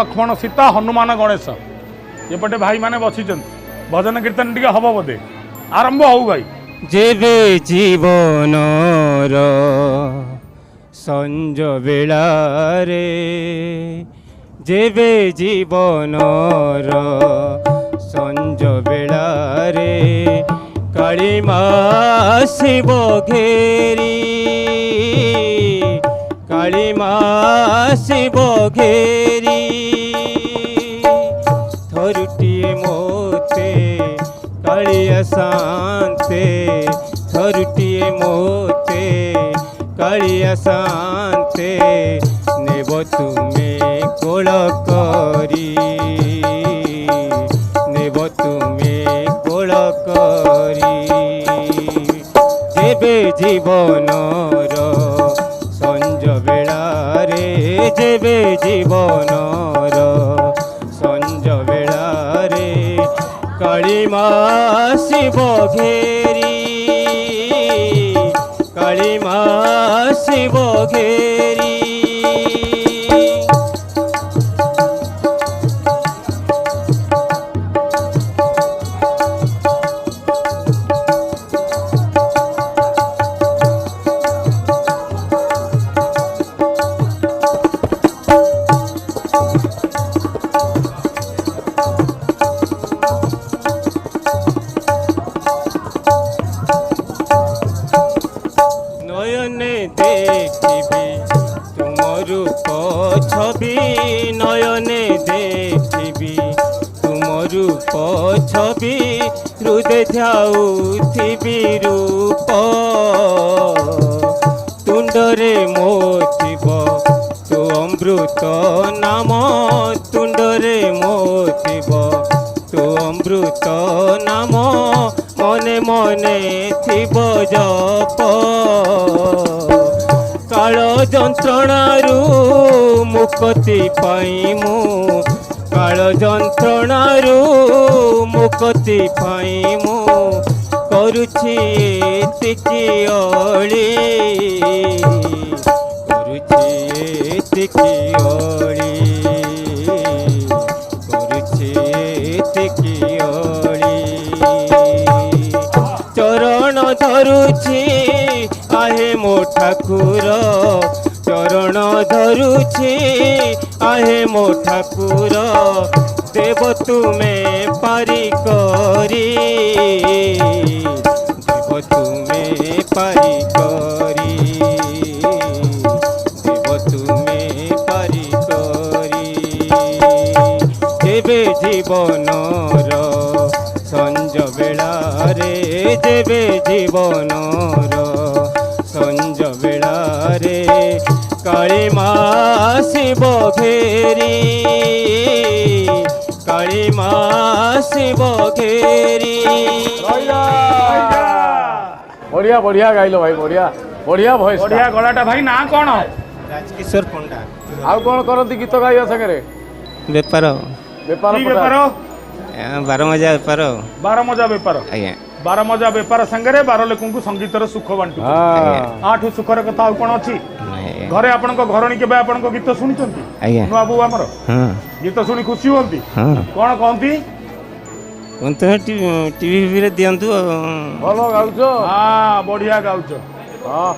लक्ष्मण सीता हनुमान गणेश एपटे भाई माने बसी भजन कीर्तन टे हम बोधे आरंभ हो भाई। जेबे जीवन संज बेलारे जेबे जीवन संज बेलारे कालीमा शिव घेरी कालीमा शिव घेरी थरुटिए मोते कालिया शांते थरुटिए मोते कालिया शांते नेब तुम्हें कोल करी नेब तुम्हें कोल करी जेबे जीवनर संज बेलारे जेबे जीवनर संज बेलारे कालीमा शिव घेरी कालीमा शिव घेरी नयने देखिबी तुम रूप छवि नयने देखिबी तुम रूप छवि हृदय ध्याउथिबी रूप तुंडरे मोथिब तु अमृत नाम तुंडरे मोथिब तु अमृत नाम मने मने थिब जप काल जंत्रणारू मुक्ति पाइमु काल जंत्रणारू मुक्ति पाइमु करुछि एतिकी अली करुछि एतिकी अली करुछि एतिकी अली चरण धरुछि आहे मो ठाकुर चरण धरुछि आहे मो ठाकुर देव तुमे पारी करी देव तुमे पारी करी देव तुमे पारी करी जेबे जीवनर संज बेलारे जेबे जीवनर संज बेलारे कालीमा शिव घेरी कालीमा शिव घेरी। बढ़िया बढ़िया गाइल भाई बढ़िया बढ़िया भॉइस बढ़िया गलाटा भाई ना कौन राजकिशोर पंडा आउ कौन करती गीत गाइबा संगे बेपार बेपार की बेपार बार मजा बेपार बार मजा बेपार आज्ञा बार मजा बेपार संगे बार लोक संगीतर सुख बांटु आठू सुखर कथा कौन अच्छी घरे आपण घरणी के आपण गीत शुणी आज्ञा नुआ बू आमर गीत शुणी खुशी होती कौन कहती टीवी दिंतु भल गाउछ हाँ बढ़िया गाउच हाँ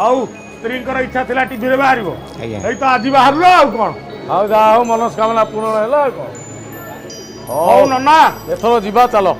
आउ स्त्री इच्छा थिला टीवी रे बाहर आज्ञा तो आज बाहर आउ कौन आउ जा मनस्कामना पूर्ण है हौ नन्ना एथर जीवा चलो।